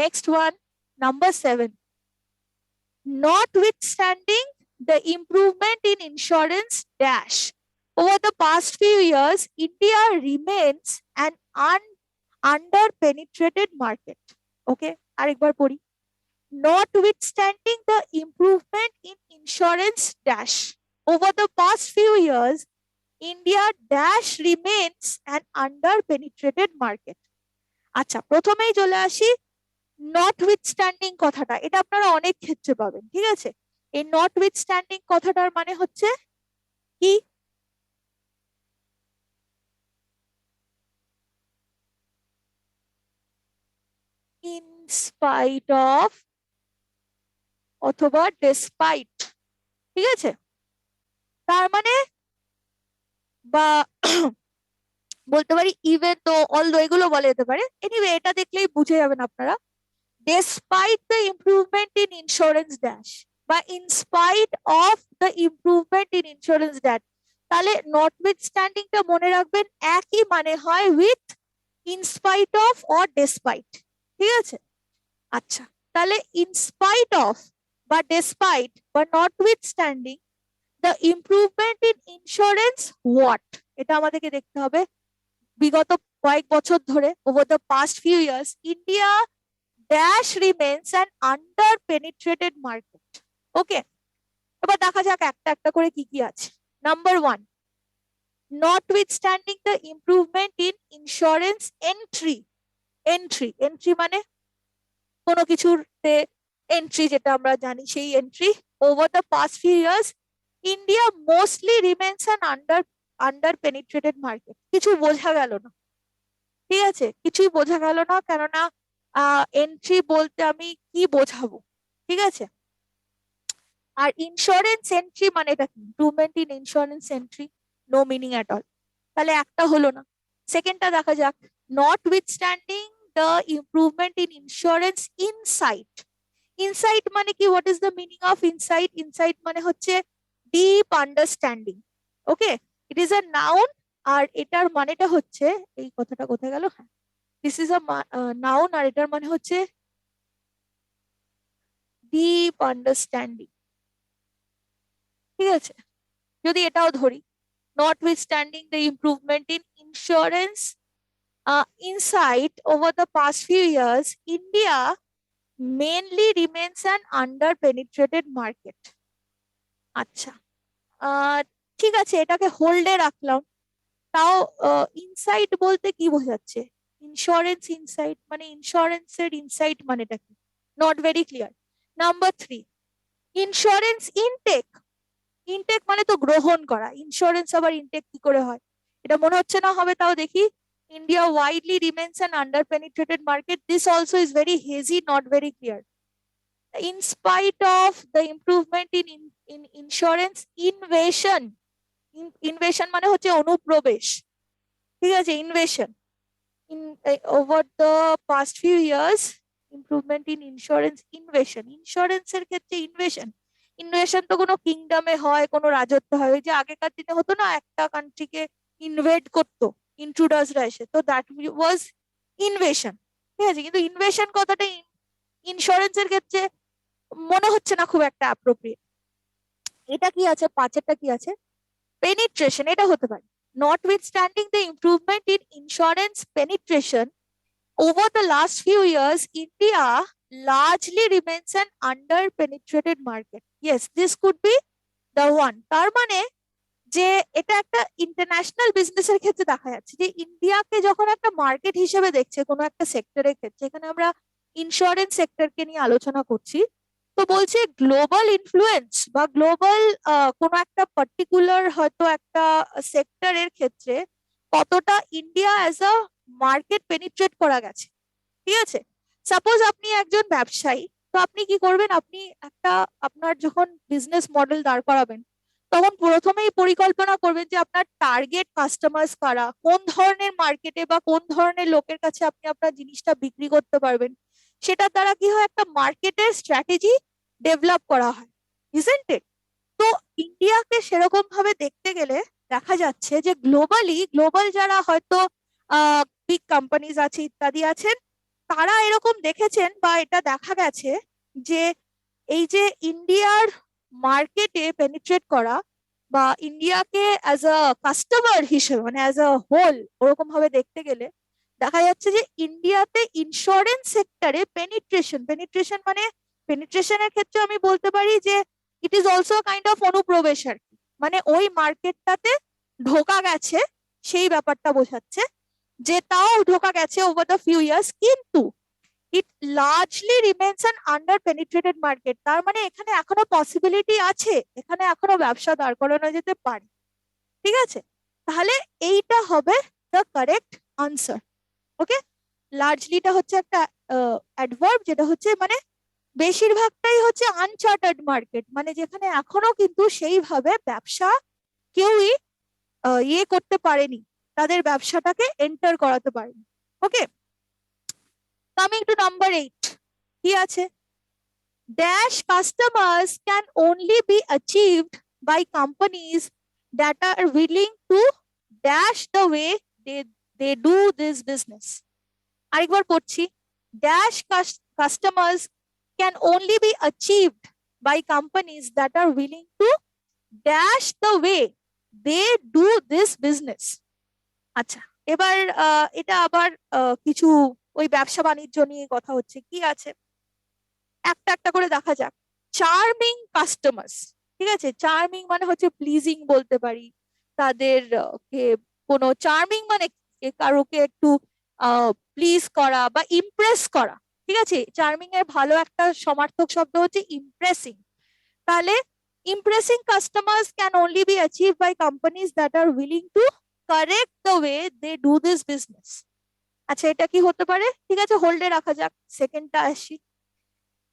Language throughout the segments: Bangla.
Next one, number 7. Notwithstanding the improvement in insurance dash over the past few years, India remains an under-penetrated market. Okay, আরেকবার পড়ি। Notwithstanding the improvement in insurance dash over the past few years, India dash remains an under-penetrated market. আচ্ছা, প্রথমেই চলে আসি নটউইথস্ট্যান্ডিং কথাটা। এটা আপনারা অনেক ক্ষেত্রে পাবেন, ঠিক আছে? এই নটউইথস্ট্যান্ডিং কথাটার মানে হচ্ছে কি? ইন স্পাইট অফ অথবা ডেসপাইট, ঠিক আছে? তার মানে বা বলতে পারি ইভেন তো, অলদো, এগুলো বলা যেতে পারে। এনিওয়ে, এটা দেখলেই বুঝে যাবেন আপনারা। Despite the improvement in insurance dash বা in spite of the improvement in insurance dash, তাহলে notwithstanding টা মনে রাখবেন একই মানে হয় with in spite of or despite, ঠিক আছে? আচ্ছা, তাহলে in spite of বা despite বা notwithstanding the improvement in insurance what, এটা আমাদেরকে দেখতে হবে। বিগত কয়েক বছর ধরে, over the past few years, India dash remains an under penetrated market. ওকে, এবার দেখা যাক একটা একটা করে কি কি আছে। Number 1, notwithstanding the improvement in insurance entry. Entry মানে কোনো কিছুতে এন্ট্রি, যেটা আমরা জানি সেই entry. Over the past few years India mostly remains an under penetrated market. কিছু বোঝা গেল না, ঠিক আছে? কিছুই বোঝা গেল না, কেননা এন্ট্রি বলতে আমি কি বোঝাবো, ঠিক আছে? আর ইন্স্যুরেন্স এন্ট্রি মানে এটা কি? Improvement in insurance entry, no meaning at all. তাহলে একটা হলো না। সেকেন্ডটা দেখা যাক, notwithstanding the improvement in insurance insight. Insight মানে কি? What is the meaning of insight? Insight মানে হচ্ছে deep understanding. Okay, it is a noun, আর এটার মানেটা হচ্ছে, এই কথাটা কোথায় গেল? হ্যাঁ, দিস ইজ আ নাউন, আর এটার মানে হচ্ছে ডিপ আন্ডারস্ট্যান্ডিং, ঠিক আছে? যদি এটাও ধরি, notwithstanding the improvement in insurance insight over the past few years, India mainly remains an under-penetrated market. আচ্ছা, ঠিক আছে, এটাকে হোল্ডে রাখলাম। তাও ইনসাইট বলতে কি বোঝাচ্ছে? ইন্স্যুরেন্স ইনসাইট মানে ইন্স্যুরেন্সের ইনসাইট মানেটা কি? Not very clear. Number 3, insurance intake. Intake মানে তো গ্রহণ করা, ইন্স্যুরেন্স আবার ইনটেক কি করে হয়? এটা মনে হচ্ছে না হবে, তাও দেখি। India widely remains an under-penetrated market. This also is very hazy, not very clear. In spite of the improvement in insurance invasion, invasion মানে হচ্ছে অনুপ্রবেশ, ঠিক আছে? Invasion in over the past few years, improvement in insurance invasion. ইন্স্যুরেন্সের ক্ষেত্রে ইনভেশন, ইনভেশন তো কোনো কিংডমে হয়, কোনো রাজত্ব হয়। ওই যে আগেকার দিনে হতো না, একটা কান্ট্রিকে ইনভেড করতো ইন্ট্রুডার্সরা এসে, তো দ্যাট ওয়াজ ইনভেশন, ঠিক আছে? কিন্তু ইনভেশন কথাটা ইন্স্যুরেন্সের ক্ষেত্রে মনে হচ্ছে না খুব একটা অ্যাপ্রোপ্রিয়েট। এটা কি আছে? পাঁচেরটা কি আছে? পেনিট্রেশন, এটা হতে পারে। Notwithstanding the improvement in insurance penetration over the last few years, India largely remains an under-penetrated market. Yes, this could be the one. তার মানে যে এটা একটা ইন্টারন্যাশনাল বিজনেসের ক্ষেত্রে দেখা যাচ্ছে যে ইন্ডিয়াকে যখন একটা মার্কেট হিসেবে দেখছে কোনো একটা সেক্টরের ক্ষেত্রে, এখানে আমরা ইন্স্যুরেন্স সেক্টরকে নিয়ে আলোচনা করছি, তো বলছে গ্লোবাল ইনফ্লুয়েন্স বা গ্লোবাল কোনো একটা পার্টিকুলার হয়তো একটা সেক্টরের ক্ষেত্রে কতটা India as a market penetrate করা গেছে, ঠিক আছে? সাপোজ আপনি একজন ব্যবসায়ী, তো আপনি কি করবেন? আপনি একটা, আপনার যখন বিজনেস মডেল দাঁড় করাবেন, তখন প্রথমেই পরিকল্পনা করবেন যে আপনার টার্গেট কাস্টমার্স কারা, কোন ধরনের মার্কেটে বা কোন ধরনের লোকের কাছে আপনি আপনার জিনিসটা বিক্রি করতে পারবেন। সেটার দ্বারা কি হয়? একটা মার্কেটের স্ট্র্যাটেজি ডেভেলপ করা হয়, ইজন্ট ইট? তো ইন্ডিয়াকে সেরকম ভাবে দেখতে গেলে দেখা যাচ্ছে যে গ্লোবাল যারা হয়তো বিগ কোম্পানিজ আছে, ইত্যাদি আছেন, তারা এরকম দেখেছেন বা এটা দেখা গেছে যে এই যে ইন্ডিয়ার মার্কেটে পেনিট্রেট করা বা ইন্ডিয়াকে অ্যাজ আ কাস্টমার হিসেবে মানে অ্যাজ আ হোল ওরকম ভাবে দেখতে গেলে দেখা যাচ্ছে যে ইন্ডিয়াতে ইন্স্যুরেন্স সেক্টরে পেনিট্রেশন মানে পেনিট্রেশনের ক্ষেত্রে আমি বলতে পারি যে it is also kind of অনুপ্রবেশ আর কি, মানে ওই মার্কেটটাতে ঢোকা গেছে সেই ব্যাপারটা বোঝাচ্ছে, যে তাও ঢোকা গেছে ওভার দ্য ফিউ ইয়ার্স, কিন্তু it largely remains an under penetrated market. তার মানে এখানে এখনো পসিবিলিটি আছে, এখানে এখনো ব্যবসা দাঁড় করানো যেতে পারে। ঠিক আছে, তাহলে এইটা হবে দ্য কারেক্ট আনসার। ওকে, লার্জলিটা হচ্ছে একটা অ্যাডভার্ব, যেটা হচ্ছে মানে বেশিরভাগটাই হচ্ছে আনচার্টার্ড মার্কেট, মানে যেখানে এখনো কিন্তু সেইভাবে ব্যবসা কেউই ইয়ে করতে পারেনি, তাদের ব্যবসাটাকে এন্টার করাতে পারেনি। ওকে, কামিং টু নাম্বার 8, কি আছে? Dash customers can only be achieved by companies that are willing to dash the way they do this business. আরেকবার পড়ছি, dash customers can only be achieved by companies that are willing to dash the way they do this business. আচ্ছা, এবার এটা আবার কিছু ওই ব্যবসা বাণিজ্য নিয়ে কথা হচ্ছে, কি আছে একটা একটা করে দেখা যাক। চার্মিং কাস্টমার্স, ঠিক আছে, চার্মিং মানে হচ্ছে প্লিজিং বলতে পারি, তাদের কে কোনো চার্মিং মানে কারোকে একটু প্লিজ করা বা ইমপ্রেস করা। ঠিক আছে, চার্মিং এর ভালো একটা সমার্থক শব্দ হচ্ছে ইমপ্রেসিং। তাহলে impressing customers can only be achieve by companies that are willing to correct the way they do this business. আচ্ছা, এটা কি হতে পারে? ঠিক আছে, হোল্ডে রাখা যাক, সেকেন্ডটা আসি।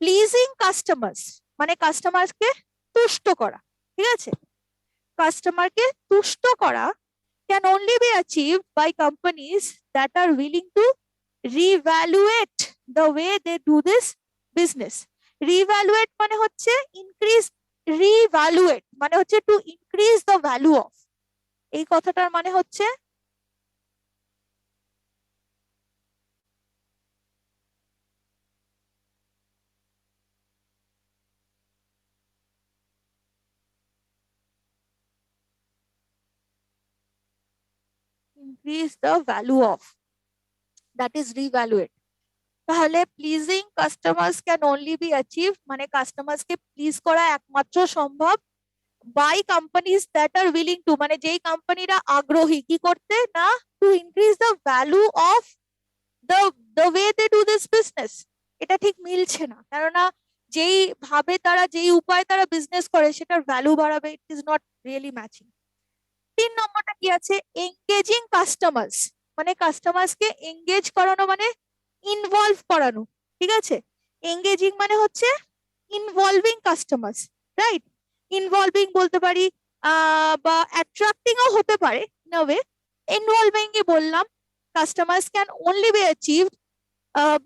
প্লিজিং কাস্টমার্স মানে কাস্টমারকে তুষ্ট করা। ঠিক আছে, কাস্টমারকে তুষ্ট করা can only be achieved by companies that are willing to revaluate the way they do this business. Revaluate মানে হচ্ছে ইনক্রিজ, রিভ্যালুয়েট মানে হচ্ছে to increase the value of, এই কথাটার মানে হচ্ছে increase the value of, that is revaluate. তাহলে pleasing customers can only be achieve মানে কাস্টমার্সকে প্লিজ করা একমাত্র সম্ভব by companies that are willing to, মানে যেই কোম্পানিরা আগ্রহী কি করতে না, to increase the value of the the way they do this business. এটা ঠিক মিলছে না, কেননা যেই ভাবে তারা, যেই উপায় তারা বিজনেস করে সেটার ভ্যালু বাড়াবে, it is not really matching. 3 নম্বরটা কি আছে? এঙ্গেজিং কাস্টমার্স মানে কাস্টমার্সকে এঙ্গেজ করানো মানে ইনভলভ করানো। ঠিক আছে, এঙ্গেজিং মানে হচ্ছে ইনভলভিং কাস্টমার্স, রাইট? ইনভলভিং বলতে পারি বা অ্যাট্রাক্টিংও হতে পারে ইন আ ওয়ে। ইনভলভিং এ বললাম customers can only be achieved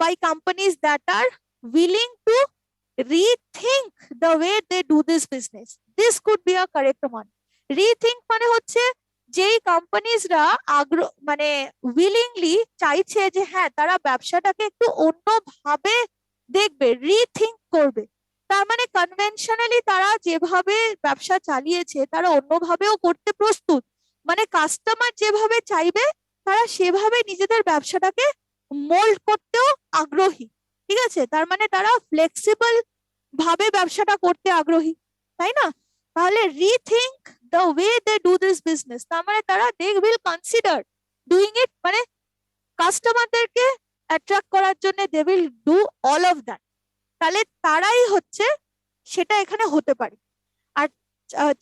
by companies that are willing to rethink the way they do this business. This could be a correct one. Rethink মানে হচ্ছে যেই কোম্পানিজরা আগ্রহ মানে উইলিংলি চাইছে যে হ্যাঁ তারা ব্যবসাটাকে একটু অন্যভাবে দেখবে, রিথিঙ্ক করবে। তার মানে কনভেনশনালি তারা যেভাবে ব্যবসা চালিয়েছে তারা অন্যভাবেও করতে প্রস্তুত, মানে কাস্টমার যেভাবে চাইবে তারা সেভাবে নিজেদের ব্যবসাটাকে মোল্ড করতেও আগ্রহী। ঠিক আছে, তার মানে তারা ফ্লেক্সিবল ভাবে ব্যবসাটা করতে আগ্রহী, তাই না? তাহলে rethink the way they do this business, তার মানে তারা they will consider doing it, মানে কাস্টমারদেরকে অ্যাট্রাক্ট করার জন্য they will do all of that. তাহলে তারাই হচ্ছে সেটা এখানে হতে পারে। আর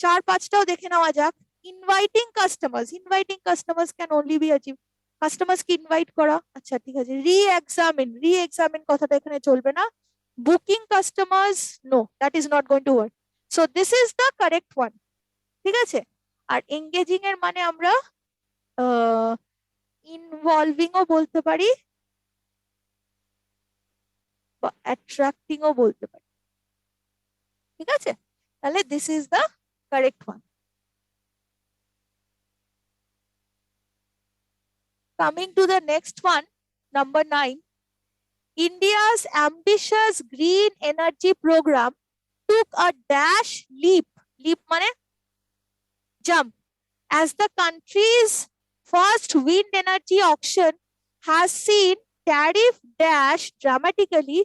4-5টাও দেখে নেওয়া যাক। Inviting customers can only be achieve, কাস্টমার্সকে ইনভাইট করা। আচ্ছা ঠিক আছে, রি এক্সামিন কথাটা এখানে চলবে না। Booking customers, no, that is not going to work. So this is the correct one. ঠিক আছে, আর এঙ্গেজিং এর মানে আমরা ইনভলভিংও বলতে পারি বা অ্যাট্রাক্টিংও বলতে পারি। ঠিক আছে, তাহলে this is the correct one. Coming to the next one, number 9, India's ambitious green energy program took a dash leap. Leap মানে jump. As the country's first wind energy auction has seen tariff dash dramatically,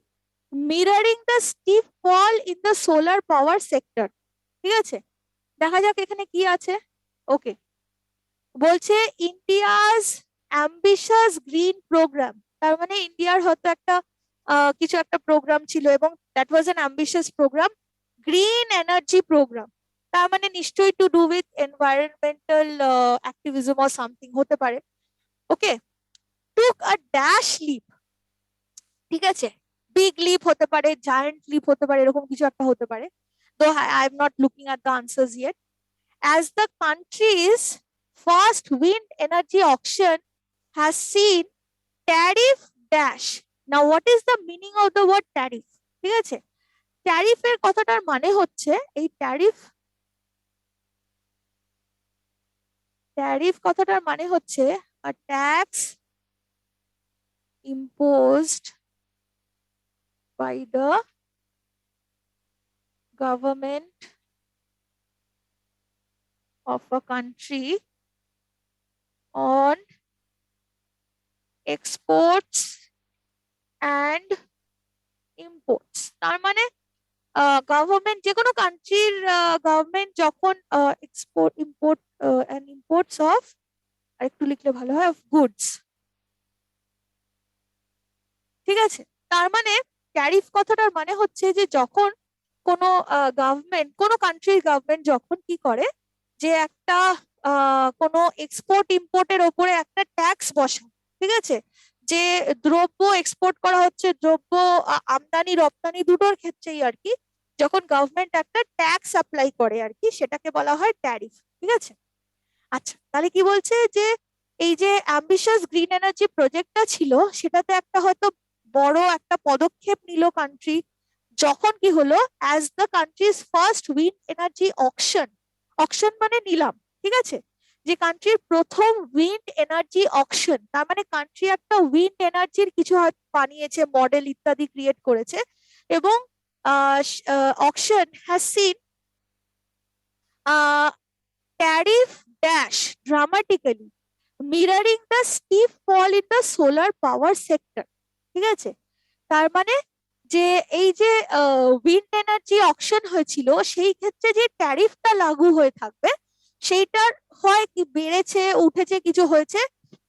mirroring the steep fall in the solar power sector. ঠিক আছে, দেখা যাক এখানে কি আছে। ওকে, বলছে ইন্ডিয়াস অ্যাম্বিশাস গ্রিন প্রোগ্রাম, তার মানে ইন্ডিয়ার হয়তো একটা কিছু একটা প্রোগ্রাম ছিল এবং that was an ambitious programme, green energy programme, তার মানে নিশ্চয়ই to do with environmental activism or something হতে পারে। ওকে, টুক আ ড্যাশ লিপ, ঠিক আছে, বিগ লিপ হতে পারে, জায়ান্ট লিপ হতে পারে, এরকম কিছু একটা হতে পারে। তো I am not looking at the answers yet. As the country's first wind energy auction has seen tariff dash. Now, what is the meaning of the word tariff? ঠিক আছে, ট্যারিফের কথাটার মানে হচ্ছে এই ট্যারিফ কথাটার মানে হচ্ছে a tax imposed by the government of a country on exports and imports. তার মানে গভর্নমেন্ট, যে কোনো কান্ট্রির গভর্নমেন্ট যখন export import and imports of, আর একটু লিখলে ভালো হয়, অফ গুডস, ঠিক আছে। তার মানে ট্যারিফ কথাটার মানে হচ্ছে যে যখন কোনো গভর্নমেন্ট, কোনো কান্ট্রির গভর্নমেন্ট যখন কি করে, যে একটা কোনো এক্সপোর্ট ইম্পোর্টের ওপরে একটা ট্যাক্স বসায়, ঠিক আছে, যে দ্রব্য এক্সপোর্ট করা হচ্ছে, দ্রব্য আমদানি রপ্তানি দুটোর ক্ষেত্রেই আর কি, যখন গভর্নমেন্ট একটা ট্যাক্স অ্যাপ্লাই করে আর কি, সেটাকে বলা হয় ট্যারিফ, ঠিক আছে। আচ্ছা, তাহলে কি বলছে যে এই যে অ্যাম্বিশাস গ্রিন এনার্জি প্রজেক্টটা ছিল, সেটাতে একটা হয়তো বড় একটা পদক্ষেপ নিল কান্ট্রি, যখন কি হলো, as the countries first wind energy auction, auction মানে নিলাম, ঠিক আছে, যে কান্ট্রির প্রথম উইন্ড এনার্জি অকশন, তার মানে কান্ট্রি একটা উইন্ড এনার্জির কিছু বানিয়েছে, মডেল ইত্যাদি ক্রিয়েট করেছে, এবং auction has seen tariff dash dramatically, mirroring the steep fall in the solar power sector, ঠিক আছে। তার মানে যে এই যে উইন্ড এনার্জি অকশন হয়েছিল, সেই ক্ষেত্রে যে ট্যারিফটা লাগু হয়ে থাকবে, সেইটার হয় কি বেড়েছে, উঠেছে, কিছু হয়েছে,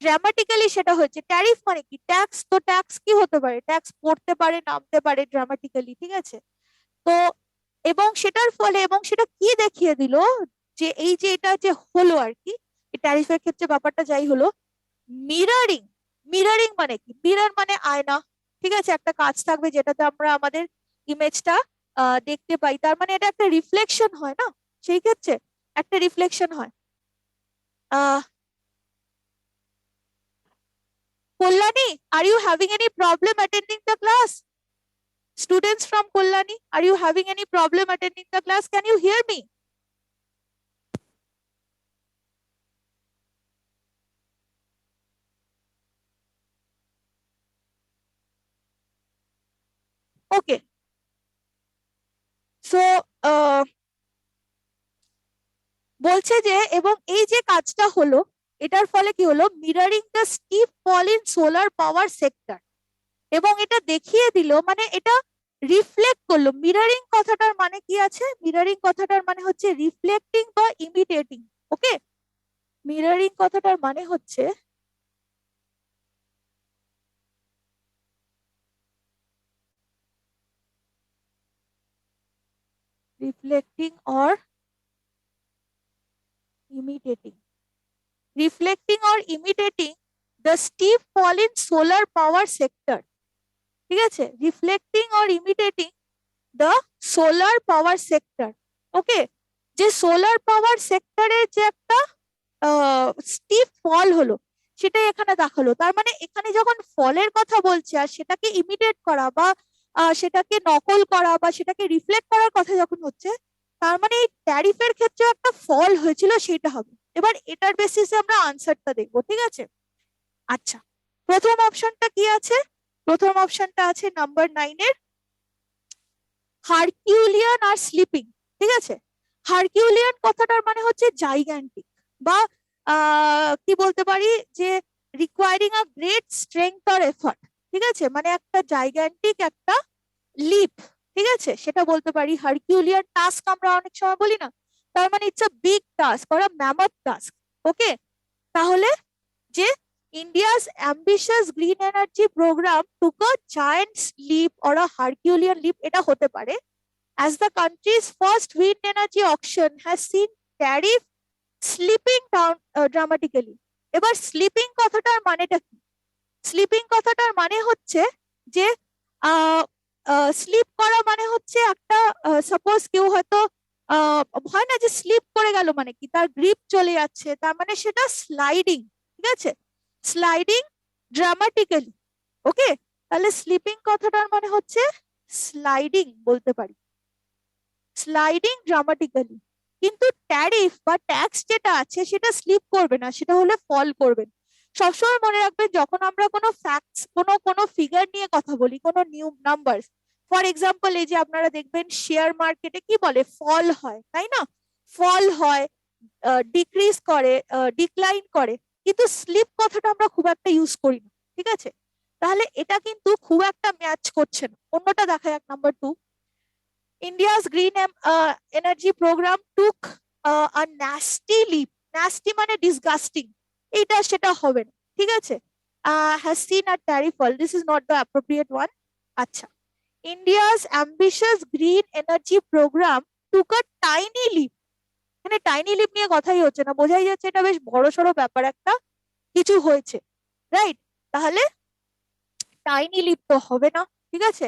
ড্রামাটিক্যালি সেটা হয়েছে। ট্যারিফ মানে কি, ট্যাক্স, তো ট্যাক্স কি হতে পারে, ট্যাক্স পড়তে পারে, নামতে পারে ড্রামাটিক্যালি, ঠিক আছে। তো এবং সেটার ফলে, এবং সেটা কি দেখিয়ে দিল, যে এই যে এটা যে হলো আর কি, ট্যারিফের ক্ষেত্রে ব্যাপারটা যাই হলো, মিরারিং, মিরারিং মানে কি, মিরার মানে আয়না, ঠিক আছে, একটা কাঁচ থাকবে যেটাতে আমরা আমাদের ইমেজটা দেখতে পাই, তার মানে এটা একটা রিফ্লেকশন হয় না, সেই ক্ষেত্রে একটা রিফ্লেকশন হয়। Kalyani, are you having any problem attending the class? Students from Kollani, are you having any problem attending the class? Can you hear me? Okay. So, বলছে যে এবং এই যে কাজটা হলো, এটার ফলে কি হলো, mirroring the steep fall in solar power sector, এবং এটা দেখিয়ে দিল, মানে এটা রিফ্লেক্ট করলো। মিরারিং কথাটার মানে কি আছে, মিরারিং কথাটার মানে হচ্ছে রিফ্লেক্টিং বা ইমিটেটিং। ওকে, মিরারিং কথাটার মানে হচ্ছে reflecting or imitating, reflecting or imitating the steep fall in solar power sector, ঠিক আছে, reflecting or imitating the solar power sector. Okay, যে সোলার পাওয়ার সেক্টরের যে একটা স্টিপ ফল হলো, সেটাই এখানে দেখালো। তার মানে এখানে যখন ফলের কথা বলছে, আর সেটাকে ইমিটেট করা বা সেটাকে নকল করা বা সেটাকে রিফ্লেক্ট করার কথা যখন হচ্ছে, তার মানে এই ট্যারিফের ক্ষেত্রে একটা ফল হয়েছিল, সেটা হবে। এবার এটার বেসিসে আমরা আনসারটা দেখবো, ঠিক আছে। আচ্ছা, প্রথম অপশনটা কি আছে, প্রথম অপশনটা আছে নাম্বার 9 এর হারকিউলিয়ান আর স্লিপিং। ঠিক আছে, হারকিউলিয়ান কথাটার মানে হচ্ছে জাইগ্যান্টিক, বা কি বলতে পারি যে recurring a great strength or effort. ঠিক আছে, মানে একটা জাইগ্যান্টিক একটা লিপ, ঠিক আছে, সেটা বলতে পারি। হারকিউলিয়ান টাস্ক আমরা অনেক সময় বলি না, তার মানে it's a big task or a mammoth task. Okay, তাহলে যে India's ambitious green energy program took a giant leap or a Herculean leap, এটা হতে পারে, as the country's first wind energy auction has seen tariff slipping down dramatically. এবার স্লিপিং কথাটার মানেটা কি? স্লিপিং কথাটার মানে হচ্ছে যে স্লিপ করা মানে হচ্ছে একটা, সাপোজ কেউ হয়তো হয় না যে স্লিপ করে গেল, মানে কি তার গ্রিপ চলে যাচ্ছে, তার মানে সেটা স্লাইডিং। ঠিক আছে, স্লাইডিং ড্রামাটিক্যালি। ওকে, তাহলে স্লিপিং কথাটার মানে হচ্ছে স্লাইডিং বলতে পারি, স্লাইডিং ড্রামাটিক্যালি। কিন্তু ট্যারিফ বা ট্যাক্স যেটা আছে সেটা স্লিপ করবে না, সেটা হলে ফল করবে। সবসময় মনে রাখবেন যখন আমরা কোনো ফ্যাক্টস, কোনো ফিগার নিয়ে কথা বলি, কোনো নিউ নাম্বার, ফর এক্সাম্পল এই যে আপনারা দেখবেন শেয়ার মার্কেটে কি বলে, ফল হয়, তাই না? ফল হয়, ডিক্রিজ করে, ডিক্লাইন করে, কিন্তু স্লিপ কথাটা আমরা খুব একটা ইউজ করি না। ঠিক আছে, তাহলে এটা কিন্তু খুব একটা ম্যাচ করছে না। অন্যটা দেখা যাক, number 2, India's green energy program took a nasty leap. Nasty মানে disgusting, এটা সেটা হবে না। ঠিক আছে, has seen a tariff fall. This is not the appropriate one. আচ্ছা, India's ambitious green energy program took a tiny leap. মানে টাইনি লিপ নিয়ে কথাই হচ্ছে না, বোঝাই যাচ্ছে এটা বেশ বড়সড় ব্যাপার একটা কিছু হয়েছে, রাইট? তাহলে টাইনি লিপ তো হবে না। ঠিক আছে,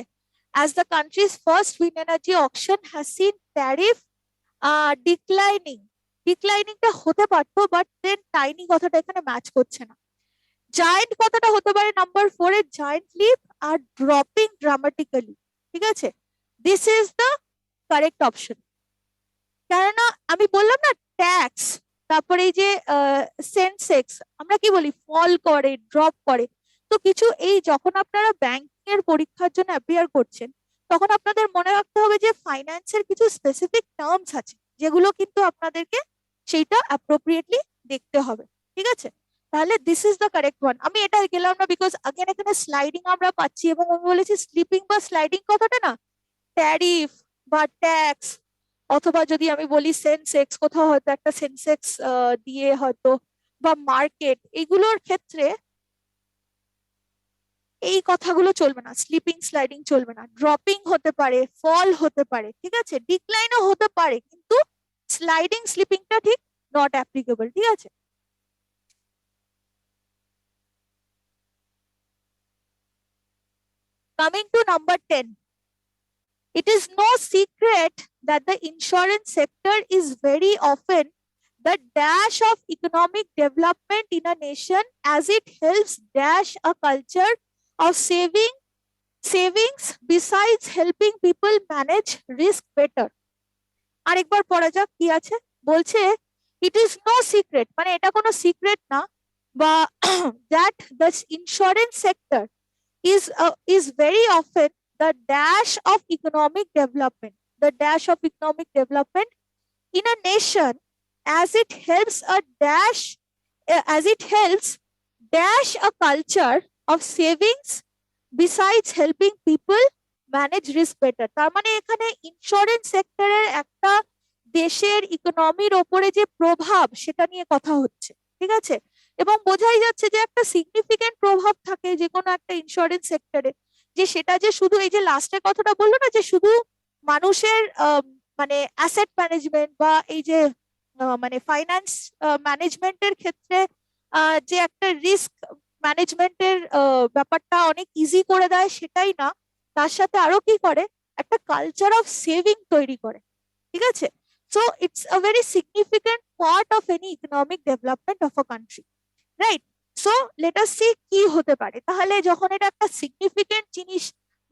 as the country's first wind energy auction has seen tariff declining. ডিক্লাইনিংটা হতে পারতো, বাট দেন টাইনি কথাটা এখানে ম্যাচ করছে না। জায়ান্ট কথাটা হতে পারে নাম্বার 4 এর জায়ান্ট লিপ আর ড্রপিং ড্রামাটিক্যালি। ঠিক আছে, this is the correct option. কেননা আমি বললাম না ট্যাক্স, তারপরে এই যে সেন্সেক্স, আমরা কি বলি ফল করে, ড্রপ করে। তো কিছু এই যখন আপনারা ব্যাংকিং এর পরীক্ষার জন্য অ্যাপিয়ার করছেন, তখন আপনাদের মনে রাখতে হবে যে ফাইন্যান্সের কিছু স্পেসিফিক টার্মস আছে, যেগুলো কিন্তু আপনাদেরকে সেইটা অ্যাপ্রোপ্রিয়েটলি দেখতে হবে। ঠিক আছে, তাহলে this is the correct one. আমি এটা গেলাম না বিকজ আগেন এখানে স্লাইডিং আমরা পাচ্ছি, এবং আমি বলেছি স্লিপিং বা স্লাইডিং কথাটা না ট্যারিফ বা ট্যাক্স, অথবা যদি আমি বলি সেন্সেক্স, কোথাও হয়তো একটা সেন্সেক্স দিয়ে হয়তো, বা মার্কেট, এইগুলোর ক্ষেত্রে এই কথাগুলো চলবে না, স্লিপিং স্লাইডিং চলবে না। ড্রপিং হতে পারে, ফল হতে পারে, ঠিক আছে, ডিক্লাইনও হতে পারে, কিন্তু স্লাইডিং স্লিপিংটা ঠিক নট অ্যাপ্লিকেবল। ঠিক আছে, coming to number 10, it is no secret that the insurance sector is very often the dash of economic development in a nation, as it helps dash a culture of savings besides helping people manage risk better. আরেকবার পড়া যাক কি আছে। বলছে ইট ইজ নো সিক্রেট, মানে এটা কোনো সিক্রেট না, বা that the insurance sector is very often the dash of economic development, the dash of economic development in a nation, as it helps a dash, as it helps dash a culture of savings besides helping people manage risk better. তার মানে এখানে ইন্স্যুরেন্স সেক্টরের একটা দেশের ইকোনমির ওপরে যে প্রভাব সেটা নিয়ে কথা হচ্ছে। ঠিক আছে, এবং বোঝাই যাচ্ছে যে একটা সিগনিফিকেন্ট প্রভাব থাকে যে কোনো একটা ইন্স্যুরেন্স সেক্টরে, যে সেটা যে শুধু এই যে লাস্টের কথাটা বললো না যে শুধু মানুষের মানে অ্যাসেট ম্যানেজমেন্ট বা এই যে মানে ফাইন্যান্স ম্যানেজমেন্টের ক্ষেত্রে যে একটা রিস্ক ম্যানেজমেন্টের ব্যাপারটা অনেক ইজি করে দেয় সেটাই না, তার সাথে আরো কি করে, একটা কালচার অফ সেভিং তৈরি করে। ঠিক আছে, so it's a very significant part of any economic development of a country, right? So let us see কি হতে পারে। তাহলে যখন এটা একটা সিগনিফিকেন্ট জিনিস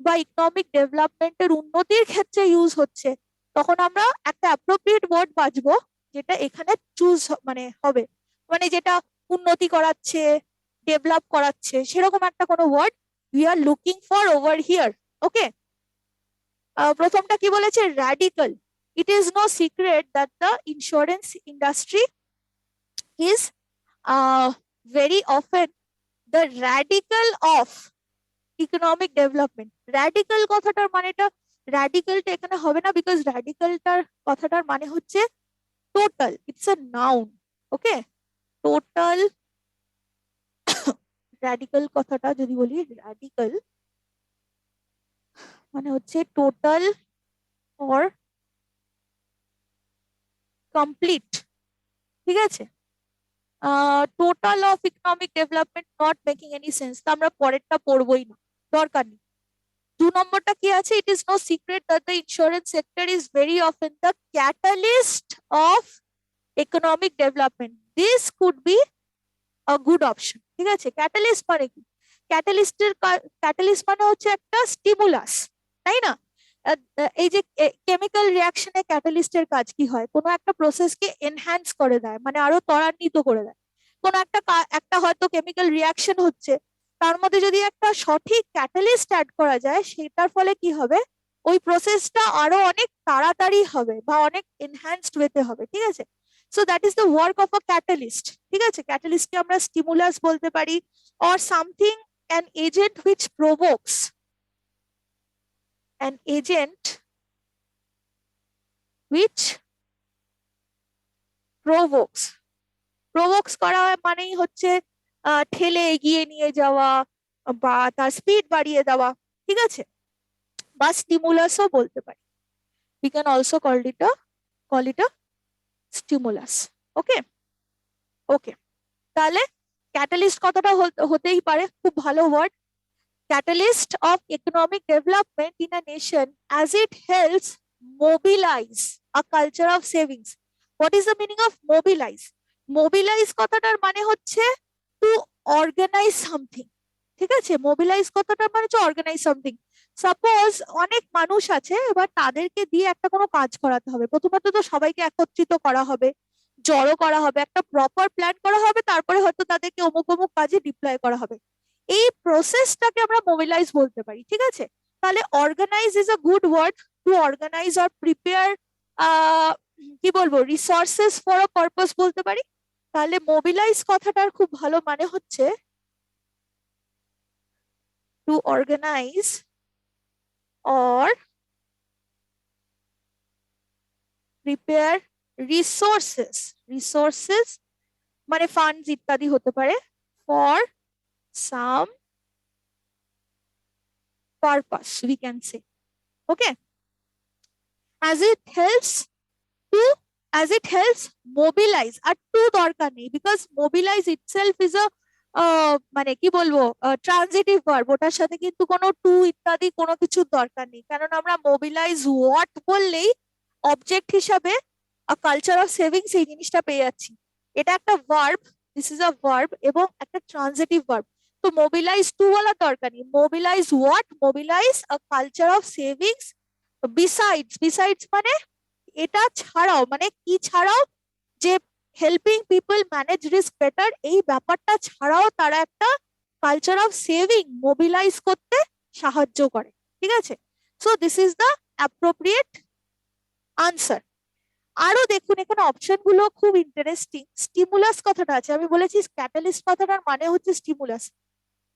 বা ইকোনমিক ডেভেলপমেন্টের উন্নতির ক্ষেত্রে ইউজ হচ্ছে, তখন আমরা একটা অ্যাপ্রোপ্রিয়েট ওয়ার্ড বাছবো যেটা এখানে চুজ মানে হবে, মানে যেটা উন্নতি করাচ্ছে, ডেভেলপ করাচ্ছে, সেরকম একটা কোনো word we are looking for over here. Okay, প্রথমটা কি বলেছে, radical. It is no secret that the insurance industry is very often the radical of economic development. Radical কথাটার মানেটা, র্যাডিক্যালটা এখানে হবে না, বিকজ র্যাডিক্যালটার কথাটার মানে হচ্ছে total, it's a noun. Okay, total radical কথাটা যদি বলি, র্যাডিক্যাল মানে হচ্ছে টোটাল অর কমপ্লিট। ঠিক আছে, total of economic development not making any sense, তা আমরা পরেরটা পড়বোই না, দরকার নেই। 2 নম্বরটা কি আছে, it is no secret that the insurance sector is very often the catalyst of economic development. This could be a good option. ঠিক আছে, ক্যাটালিস্ট মানে কি, ক্যাটালিস্ট মানে হচ্ছে একটা স্টিমুলাস, তাই না? এই যে কেমিক্যাল রিয়াকশনে ক্যাটালিস্টের কাজ কি হয়, কোনো একটা প্রসেসকে এনহ্যান্স করে দেয়, মানে আরো ত্বরান্বিত করে দেয়। কোনো একটা হয়তো কেমিক্যাল রিয়াকশন হচ্ছে, তার মধ্যে যদি একটা সঠিক ক্যাটালিস্ট অ্যাড করা যায়, সেটার ফলে কি হবে, ওই প্রসেসটা আরো অনেক তাড়াতাড়ি হবে বা অনেক এনহ্যান্সড ওয়েতে হবে। ঠিক আছে, so that is the work of a catalyst. ঠিক আছে, ক্যাটালিস্টকে আমরা স্টিমুলাস বলতে পারি, or something, an agent which provokes, an agent which provokes. Provokes করা মানেই হচ্ছে ঠেলে এগিয়ে নিয়ে যাওয়া বা তার স্পিড বাড়িয়ে দেওয়া। ঠিক আছে, বা স্টিমুলাসও বলতে পারি, we can also call it a stimulus. ওকে ওকে, তাহলে ক্যাটালিস্ট কথাটা হতেই পারে, খুব ভালো word. Catalyst of economic development in a nation as it helps mobilize a culture of savings. What is the meaning of mobilize? Mobilize কথাটার মানে হচ্ছে to organize something. ঠিক আছে, mobilize কথাটার মানে হচ্ছে organize something. সাপোজ অনেক মানুষ আছে, এবার তাদেরকে দিয়ে একটা কোনো কাজ করাতে হবে। প্রথমত তো সবাইকে একত্রিত করা হবে, জড়ো করা হবে, একটা প্রপার প্ল্যান করা হবে, তারপরে হয়তো তাদেরকে অমুক অমুক কাজে ডিপ্লয় করা হবে। এই প্রসেসটাকে আমরা মোবিলাইজ বলতে পারি। ঠিক আছে, তাহলে organise is a good word, to organise or prepare, কি বলবো, রিসোর্সেস ফর আ পারপাস বলতে পারি। তাহলে মোবিলাইজ কথাটার খুব ভালো মানে হচ্ছে to organise or prepare resources, resources মানে ফান্ডস ইত্যাদি হতে পারে, for some purpose we can say. Okay, as it helps to, as it helps mobilize, আর টু দরকার নেই, because mobilise itself is a মানে কি বলবো, ট্রানজিটিভ ভার্ব, ওটার সাথে কিন্তু কোনো টু ইত্যাদি কোনো কিছুর দরকার নেই, কারণ আমরা মোবিলাইজ হোয়াট বললেই অবজেক্ট হিসাবে কালচার অফ সেভিংস এই জিনিসটা পেয়ে যাচ্ছি। এটা একটা verb, this is a verb এবং একটা ট্রানজিটিভ ভার্ব। তো মোবিলাইজ টু বলার দরকার নেই, mobilise what, mobilise a culture of savings besides মানে এটা ছাড়াও, মানে কি ছাড়াও, যে helping people manage risk better, এই ব্যাপারটা ছাড়াও তারা একটা কালচার অফ সেভিং মোবিলাইজ করতে সাহায্য করে। ঠিক আছে, so this is the appropriate answer. আরো দেখুন এখানে অপশন গুলো খুব ইন্টারেস্টিং। স্টিমুলাস কথাটা আছে, আমি বলেছি ক্যাটালিস্ট কথাটার মানে হচ্ছে স্টিমুলাস,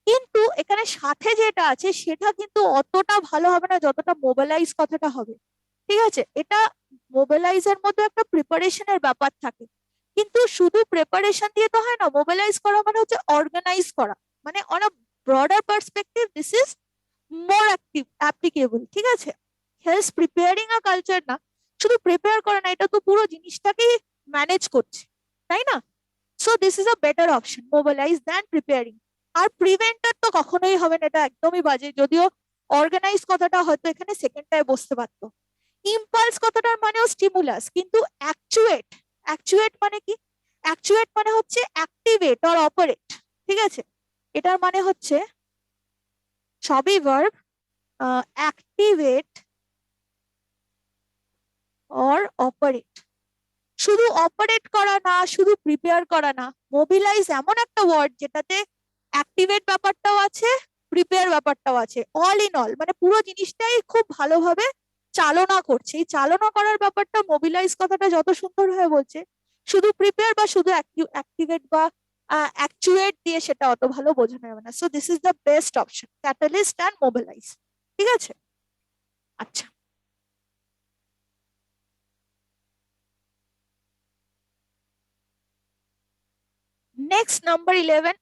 কিন্তু এখানে সাথে যেটা আছে সেটা কিন্তু অতটা ভালো হবে না যতটা মোবিলাইজ কথাটা হবে। ঠিক আছে, এটা মোবিলাইজের মধ্যে একটা প্রিপারেশনের ব্যাপার থাকে, কিন্তু শুধু প্রিপারেশন দিয়ে তো হয় না। মোবিলাইজ করা মানে হচ্ছে অর্গানাইজ করা, মানে on a broader perspective this is more applicable. ঠিক আছে, হেল্পস প্রিপেয়ারিং আ কালচার না, শুধু প্রিপেয়ার করে না, এটা তো পুরো জিনিসটাকেই ম্যানেজ করছে, তাই না? So this is a better option, mobilise than preparing. আর প্রিভেন্টার তো কখনোই হবে না, এটা একদমই বাজে, যদিও অর্গানাইজ কথাটা হয়তো এখানে সেকেন্ডটায় বসতে পারতো। ইম্পালস কথাটার মানেও স্টিমুলাস, কিন্তু অ্যাকচুয়েট, অ্যাকচুয়েট মানে কি, অ্যাকচুয়েট মানে হচ্ছে অ্যাক্টিভেট অর অপারেট। ঠিক আছে, এটার মানে হচ্ছে সবই ভার্ব, অ্যাক্টিভেট অর অপারেট। শুধু অপারেট করা না, শুধু প্রিপেয়ার করা না, মোবিলাইজ এমন একটা ওয়ার্ড যেটাতে অ্যাক্টিভেট ব্যাপারটাও আছে, প্রিপেয়ার প্রিপেয়ার ব্যাপারটাও আছে। অল ইন অল মানে পুরো জিনিসটাই খুব ভালোভাবে চালনা করছে। এই চালনা করার ব্যাপারটা মোবিলাইজ কথাটা যত সুন্দর হয়ে বলছে, শুধু প্রিপেয়ার বা শুধু অ্যাক্টিভেট বা অ্যাকচুয়েট দিয়ে সেটা অত ভালো বোঝানো যাবে না। So this is the best option, catalyst and mobilise. ঠিক আছে, আচ্ছা। Next number 11,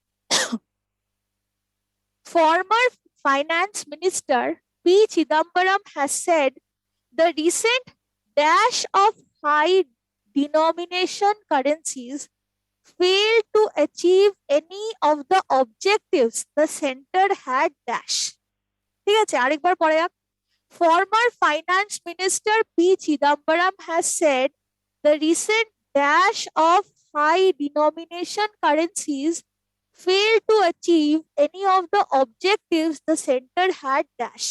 former finance minister P. Chidambaram has said the recent dash of high denomination currencies failed to achieve any of the objectives the center had dash. ঠিক আছে, আরেকবার পরে যাক। Former finance minister P. Chidambaram has said the recent dash of high denomination currencies failed to achieve any of the objectives the center had dash.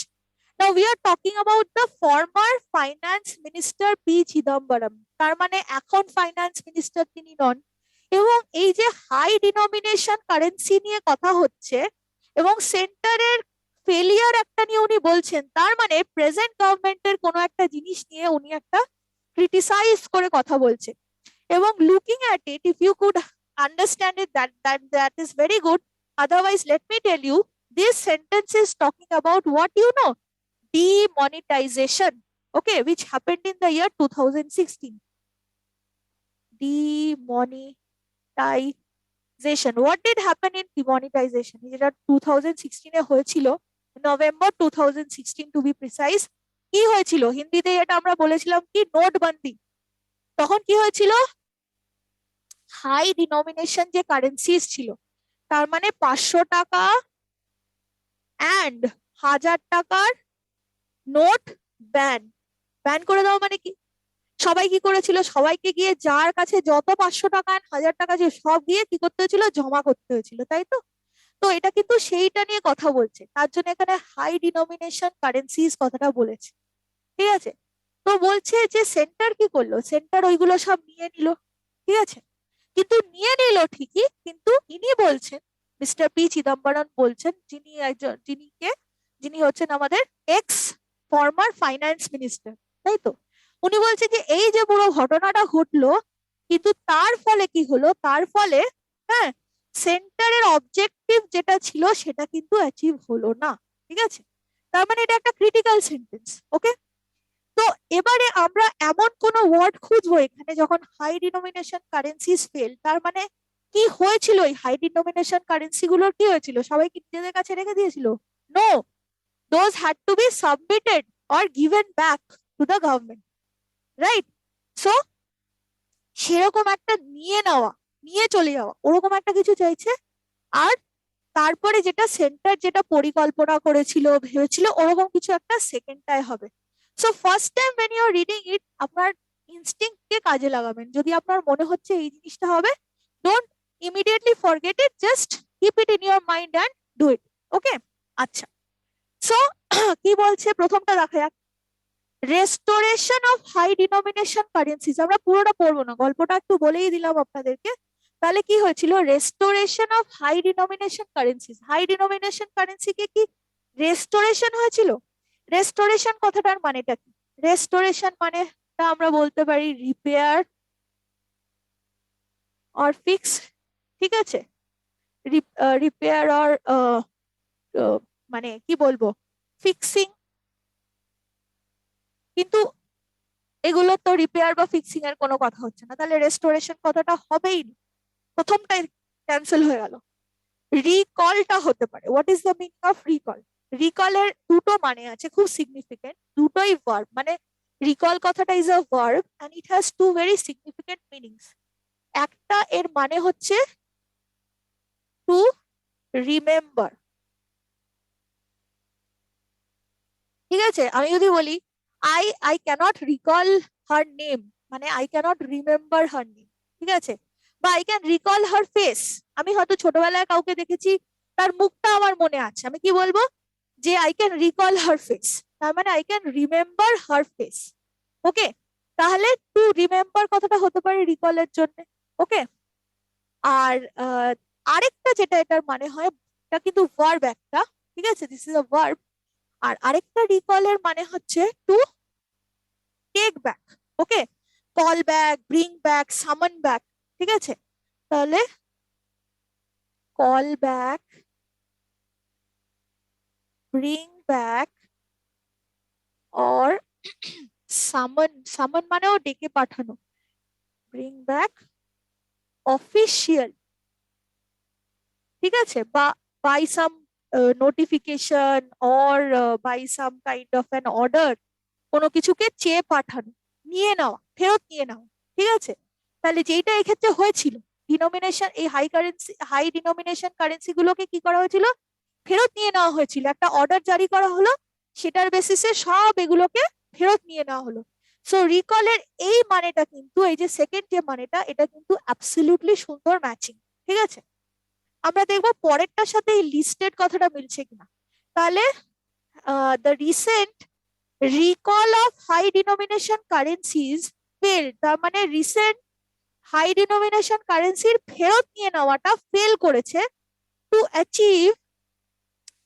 Now we are talking about the former finance minister P. Chidambaram. তার মানে এখন ফাইন্যান্স মিনিস্টার তিনি নন। এবং এই যে হাই ডিনোমিনেশন কারেন্সি নিয়ে কথা হচ্ছে এবং সেন্টারের ফেলিয়ার একটা নিয়ে উনি বলছেন, তার মানে প্রেজেন্ট গভর্নমেন্টের কোনো একটা জিনিস নিয়ে উনি একটা ক্রিটিসাইজ করে কথা বলছেন। এবং looking at it, if you could understand it, that is very good. Otherwise, let me tell you, this sentence is talking about what you know, demonetization, okay, which happened in the year 2016. Demonetization, what did happen in demonetization? যেটা 2016 এ হয়েছিল, নভেম্বর 2016 টু বি প্রিসাইজ। কি হয়েছিল হিন্দিতে এটা আমরা বলেছিলাম কি, নোটবন্দি। তখন কি হয়েছিল, হাই ডিনোমিনেশন যে কারেন্সিস ছিল, তার মানে 500 টাকা অ্যান্ড 1000 টাকার নোট ব্যান ব্যান করে দাও। মানে কি, সবাই কি করেছিল, সবাইকে গিয়ে যার কাছে যত 500 টাকা 1000 টাকা ছিল সব গিয়ে কি করতে হয়েছিল, জমা করতে হয়েছিল, তাই তো। তো এটা কিন্তু সেইটা নিয়ে কথা বলছে, তার জন্য এখানে হাই ডিনোমিনেশন কারেন্সিস কথাটা বলেছে। ঠিক আছে, তো বলছে যে সেন্টার কি করলো, সেন্টার ওইগুলো সব নিয়ে নিল। ঠিক আছে, কিন্তু নিয়ে নিল ঠিকই, কিন্তু ইনি বলছেন, মিস্টার পি চিদম্বরম বলছেন, যিনি একজন যিনি হচ্ছেন আমাদের এক্স ফর্মার ফাইন্যান্স মিনিস্টার, তাই তো। উনি বলছেন যে এই যে পুরো ঘটনাটা ঘটলো, কিন্তু তার ফলে কি হলো, তার ফলে হ্যাঁ সেন্টারের অবজেক্টিভ যেটা ছিল সেটা কিন্তু অ্যাচিভ হলো না। ঠিক আছে, তার মানে এটা একটা ক্রিটিক্যাল সেন্টেন্স। ওকে, তো এবারে আমরা এমন কোন ওয়ার্ড খুঁজবো এখানে, যখন হাই ডিনোমিনেশন কারেন্সিস ফেল, তার মানে কি হয়েছিল, এই হাই ডিনোমিনেশন কারেন্সি গুলোর কি হয়েছিল, সবাই কি নিজেদের কাছে রেখে দিয়েছিল? No, those had to be submitted or given back to the government, right? So সেরকম একটা নিয়ে নেওয়া, নিয়ে চলে যাওয়া, ওরকম একটা কিছু চাইছে। আর তারপরে যেটা সেন্টার যেটা পরিকল্পনা করেছিল, ভেবেছিল, ওরকম কিছু একটা সেকেন্ডটায় হবে। So first time when you are reading it, আপনার ইনস্টিংক্ট কে কাজে লাগাবেন। যদি আপনার মনে হচ্ছে এই জিনিসটা হবে, don't immediately forget it, just keep it in your mind and do it. Okay, আচ্ছা। সো কি বলছে, প্রথমটা দেখা যাক, restoration of high denomination currencies. আমরা পুরোটা পড়বো না, গল্পটা একটু বলেই দিলাম আপনাদেরকে। তাহলে কি হয়েছিল, restoration of high denomination currencies, high denomination কারেন্সিকে কি রেস্টোরেশন হয়েছিল? রেস্টোরেশন কথাটার মানেটা কি? রেস্টোরেশন মানে আমরা বলতে পারি রিপেয়ার অর ফিক্স। ঠিক আছে, রিপেয়ার অর মানে কি বলবো, ফিক্সিং। কিন্তু এগুলো তো রিপেয়ার বা ফিক্সিং এর কোনো কথা হচ্ছে না, তাহলে রেস্টোরেশন কথাটা হবেই না, প্রথমটাই ক্যান্সেল হয়ে গেল। রিকলটা হতে পারে। What is the meaning of recall? রিকলের দুটো মানে আছে, খুব সিগনিফিকেন্ট, দুটোই ভার্ব। মানে রিকল কথাটা is a verb and it has two very significant meanings. একটা এর মানে হচ্ছে টু রিমেম্বার। ঠিক আছে, আমি যদি বলি I can't recall her name, মানে I can't remember her name. ঠিক আছে, বা I can recall her face, আমি হয়তো ছোটবেলায় কাউকে দেখেছি, তার মুখটা আমার মনে আছে, আমি কি বলবো, যে I can recall her face, তার মানে I can remember her face. Okay, তাহলে টু রিমেম্বার কথাটা হতে পারে রিকলের জন্য। ওকে, আর আরেকটা যেটা এটার মানে হয়, এটা কিন্তু ভার্ব একটা, ঠিক আছে, দিস ইজ আ ভার্ব। আর আরেকটা রিকলের মানে হচ্ছে to take back. Okay, call back, bring back, summon back. ঠিক আছে, তাহলে call back, bring back or summon, summon মানেও ডেকে পাঠানো, ব্রিং ব্যাক অফিসিয়াল। ঠিক আছে, বা by some notification or by some kind of an order, কোনো কিছুকে চেয়ে পাঠানো, নিয়ে নেওয়া, ফেরত নিয়ে নেওয়া। ঠিক আছে, তাহলে যেটা এক্ষেত্রে হয়েছিল, ডিনোমিনেশন, এই হাই ডিনোমিনেশন কারেন্সি গুলোকে কি করা হয়েছিল, ফেরত নিয়ে নেওয়া হয়েছিল। একটা অর্ডার জারি করা হলো, সেটার বেসিসে সব এগুলোকে ফেরত নিয়ে নেওয়া হলো। সো রিকলের এই মানেটা কিন্তু, এই যে সেকেন্ড যে মানেটা, এটা কিন্তু অ্যাবসলিউটলি সুন্দর ম্যাচিং। ঠিক আছে, আমরা দেখবো পরেরটার সাথে এই লিস্টেড কথাটা মিলছে কিনা। তাহলে the recent recall of high denomination currencies fell, তার মানে রিসেন্ট হাই ডিনোমিনেশন কারেন্সির ফেরত নিয়ে নেওয়াটা ফেল করেছে টু অ্যাচিভ,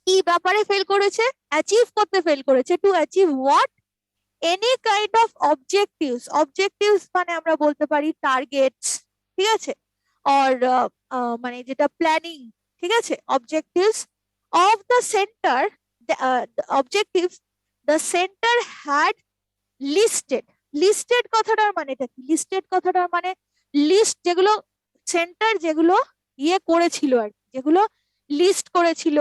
কি ব্যাপারে ফেল করেছে, অ্যাচিভ করতে ফেল করেছে, to achieve what, any kind of objectives. Objectives মানে আমরা বলতে পারি টার্গেটস। ঠিক আছে, অর মানে যেটা প্ল্যানিং। ঠিক আছে, objectives of the centre, objectives the centre had listed. Listed কথাটার মানেটা কি, লিস্টেড কথাটার মানে লিস্ট, যেগুলো সেন্টার যেগুলো ইয়ে করেছিল আর কি, যেগুলো লিস্ট করেছিল।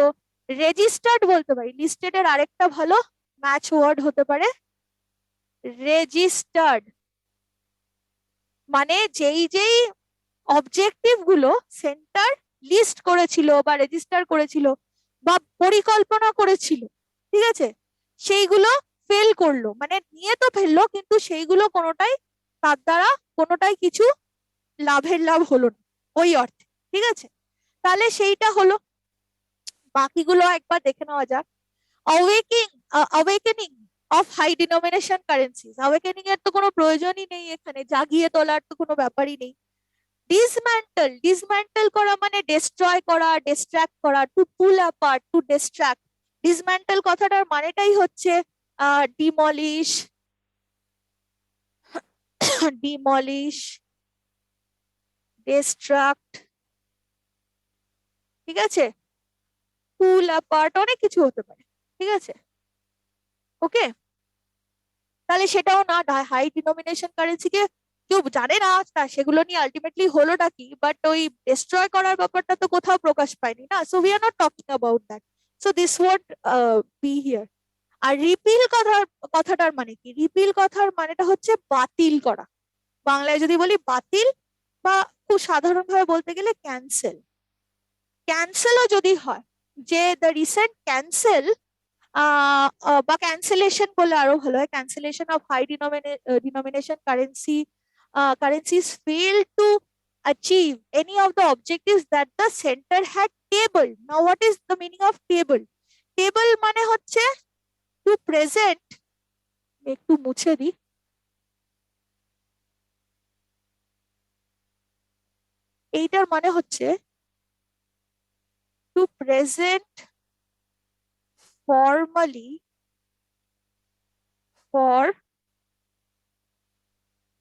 রেজিস্টার্ড বলতে পারি, লিস্টেড এর আরেকটা ভালো ম্যাচ ওয়ার্ড হতে পারে রেজিস্টার্ড। মানে যেই যেই অবজেক্টিভ গুলো সেন্টার লিস্ট করেছিল বা রেজিস্টার করেছিল বা পরিকল্পনা করেছিল, ঠিক আছে, সেইগুলো ফেল করলো, মানে নিয়ে তো ফেললো কিন্তু সেইগুলো কোনোটাই, তার দ্বারা কোনোটাই কিছু লাভের লাভ হলো না ওই অর্থে। ঠিক আছে, তাহলে সেইটা হলো। বাকিগুলো একবার দেখে নেওয়া যাক। Awakening of high denomination currencies, awakening এর তো কোনো প্রয়োজনই নেই, এখানে জাগিয়ে তোলার তো কোনো ব্যাপারই নেই। ডিসম্যান্টল, ডিসম্যান্টল করা মানে ডেস্ট্রয় করা, ডিস্ট্রাক্ট করা, to pull apart, to distract. Dismantle কথাটার মানেটাই হচ্ছে ডিমলিশ, ডিমলিশ, ডিস্ট্রাক্ট। ঠিক আছে, পুল অ্যাপার্ট, অনেক কিছু হতে পারে। ঠিক আছে, ওকে, তাহলে সেটাও না, হাই ডিনোমিনেশন কারেন্সিকে কেউ জানে না তা সেগুলো নিয়ে আলটিমেটলি হলোটা কি, বাট ওই ডিস্ট্রয় করার ব্যাপারটা তো কোথাও প্রকাশ পায়নি না, so we are not talking about that, so this won't be here. আর রিপিল কথাটার মানে কি, রিপিল কথার মানেটা হচ্ছে বাতিল করা। বাংলায় যদি বলি বাতিল, বা খুব সাধারণভাবে বলতে গেলে ক্যান্সেল। ক্যান্সেলও যদি হয়, যে দ্য রিসেন্ট ক্যান্সেল বা ক্যান্সেলেশন বলে আরো ভালো হয়, cancellation of high denomination currencies fell to achieve any of the objectives that the center had tabled. Now what is the meaning of table? Table মানে হচ্ছে to present, একটু মুছে দিই, এইটার মানে হচ্ছে to present formally for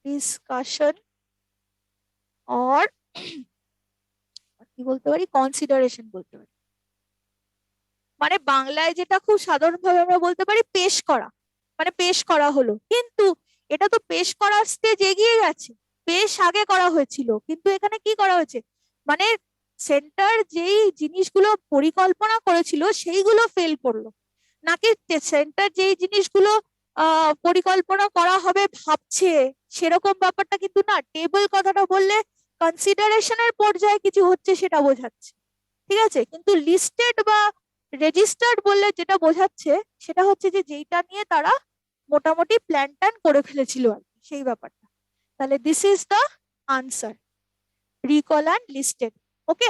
discussion or কি বলতে পারি, কনসিডারেশন বলতে পারি। মানে বাংলায় যেটা খুব সাধারণভাবে আমরা বলতে পারি পেশ করা, মানে পেশ করা হলো, কিন্তু এটা তো পেশ করার স্টেজ এগিয়ে গেছে, পেশ আগে করা হয়েছিল, কিন্তু এখানে কি করা হয়েছে, মানে সেন্টার যেই জিনিসগুলো পরিকল্পনা করেছিল সেইগুলো ফেল করলো, নাকি সেন্টার যেই জিনিসগুলো পরিকল্পনা করা হবে ভাবছে, সেরকম ব্যাপারটা কিন্তু না। টেবল কথাটা বললে কনসিডারেশনের পর্যায়ে কিছু হচ্ছে সেটা বোঝাচ্ছে। ঠিক আছে, কিন্তু লিস্টেড বা রেজিস্টার্ড বললে যেটা বোঝাচ্ছে সেটা হচ্ছে যে যেইটা নিয়ে তারা মোটামুটি প্ল্যান ট্যান করে ফেলেছিল আর কি, সেই ব্যাপারটা। তাহলে this is the answer, recall and listed. Okay.